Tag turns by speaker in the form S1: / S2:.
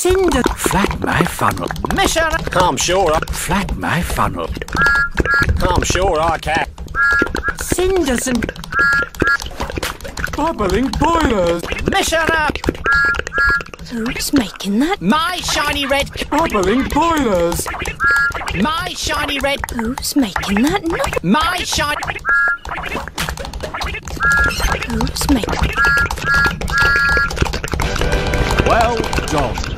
S1: Cinder. Flag my funnel.
S2: Mission.
S3: I'm sure.
S1: Flag my funnel.
S3: I'm sure I can.
S1: Cinders and
S4: Bubbling boilers.
S2: Mission up.
S5: Who's making that?
S2: My shiny red.
S4: Bubbling boilers.
S2: My shiny red.
S5: Who's making that noise?
S2: My shiny.
S5: Who's making?
S4: Well done.